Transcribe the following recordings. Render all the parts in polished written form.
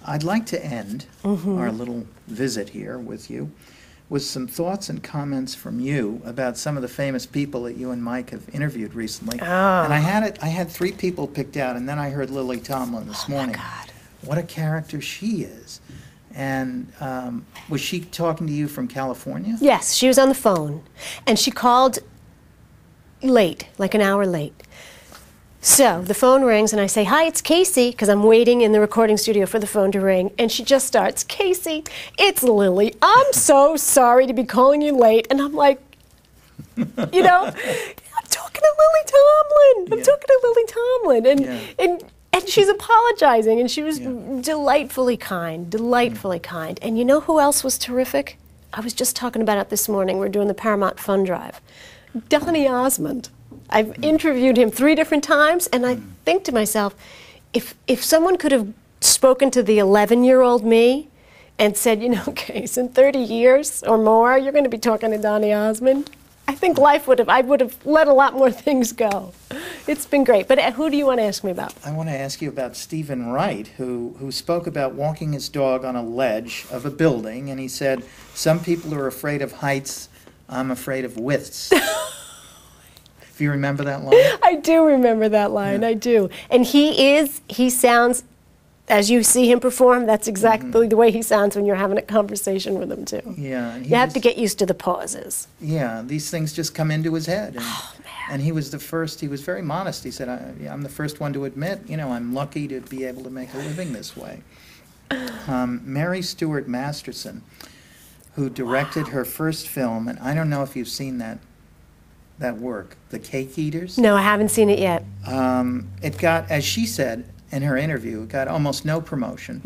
I'd like to end our little visit here with you with some thoughts and comments from you about some of the famous people that you and Mike have interviewed recently. Oh. And I had 3 people picked out, and then I heard Lily Tomlin this morning. Oh, my God. What a character she is. And was she talking to you from California? Yes, she was on the phone, and she called late, like an hour late. So the phone rings, and I say, "Hi, it's Kacey," because I'm waiting in the recording studio for the phone to ring, and she just starts, "Kacey, it's Lily. I'm so sorry to be calling you late." And I'm like, you know, I'm talking to Lily Tomlin. I'm talking to Lily Tomlin. And she's apologizing, and she was delightfully kind, kind. And you know who else was terrific? I was just talking about it this morning. We're doing the Paramount Fund Drive. Donny Osmond. I've interviewed him 3 different times, and I think to myself, if someone could have spoken to the 11-year-old me and said, you know, Case, in 30 years or more, you're going to be talking to Donny Osmond, I think I would have let a lot more things go. It's been great. But who do you want to ask me about? I want to ask you about Stephen Wright, who spoke about walking his dog on a ledge of a building, and he said, "Some people are afraid of heights, I'm afraid of widths." Do you remember that line? I do remember that line, I do. And he sounds, as you see him perform, that's exactly the way he sounds when you're having a conversation with him, too. Yeah. You have to get used to the pauses. Yeah, these things just come into his head. And, and he was the first, he was very modest. He said, I'm the first one to admit, you know, I'm lucky to be able to make a living this way. Mary Stuart Masterson, who directed her first film, and I don't know if you've seen that work, The Cake Eaters. No, I haven't seen it yet. It got, as she said in her interview, it got almost no promotion.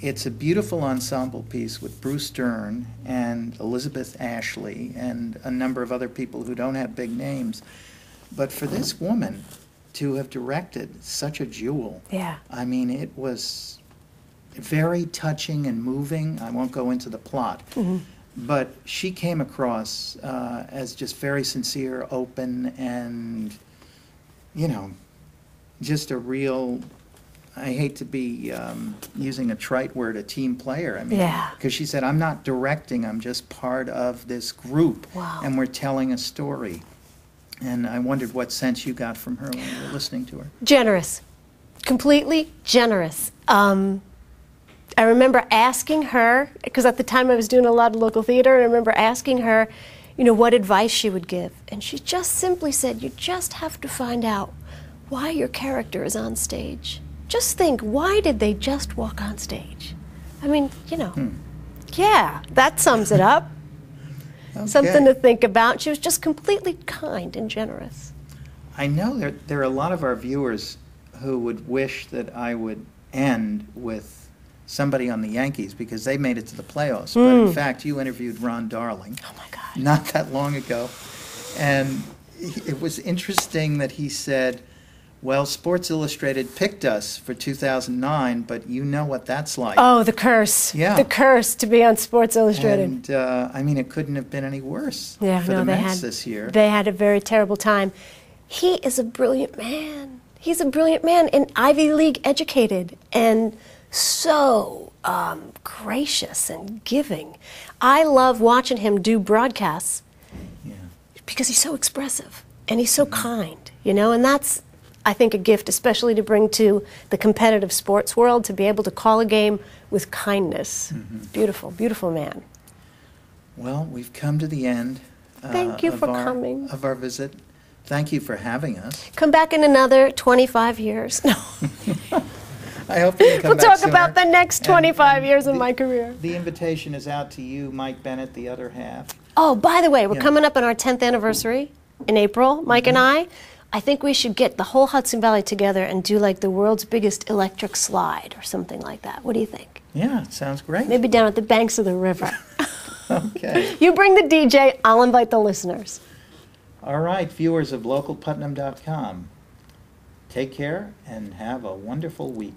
It's a beautiful ensemble piece with Bruce Dern and Elizabeth Ashley and a number of other people who don't have big names. But for this woman to have directed such a jewel, I mean, it was very touching and moving. I won't go into the plot. But she came across as just very sincere, open, and, you know, just a real, I hate to be using a trite word, a team player. I mean, because she said, I'm not directing, I'm just part of this group, and we're telling a story. And I wondered what sense you got from her when you were listening to her. Generous. Completely generous. I remember asking her, because at the time I was doing a lot of local theater, and I remember asking her, you know, what advice she would give. And she just simply said, you just have to find out why your character is on stage. Just think, why did they just walk on stage? I mean, you know, yeah, that sums it up. Something to think about. She was just completely kind and generous. I know there are a lot of our viewers who would wish that I would end with somebody on the Yankees because they made it to the playoffs. But in fact, you interviewed Ron Darling not that long ago. And it was interesting that he said, well, Sports Illustrated picked us for 2009, but you know what that's like. Oh, the curse. Yeah. The curse to be on Sports Illustrated. And, I mean, it couldn't have been any worse for the Mets this year. They had a very terrible time. He is a brilliant man. He's a brilliant man and Ivy League educated and so gracious and giving. I love watching him do broadcasts because he's so expressive and he's so kind, you know, and that's, I think, a gift, especially to bring to the competitive sports world, to be able to call a game with kindness. Beautiful, beautiful man. Well, we've come to the end Thank you for coming. Of our visit. Thank you for having us. Come back in another 25 years. No. I hope you can come We'll back talk sooner. about the next 25 years of my career. The invitation is out to you, Mike Bennett, the other half. Oh, by the way, we're coming up on our 10th anniversary in April, Mike and I. I think we should get the whole Hudson Valley together and do like the world's biggest electric slide or something like that. What do you think? Yeah, it sounds great. Maybe down at the banks of the river. Okay. You bring the DJ, I'll invite the listeners. All right, viewers of localputnam.com, take care and have a wonderful week.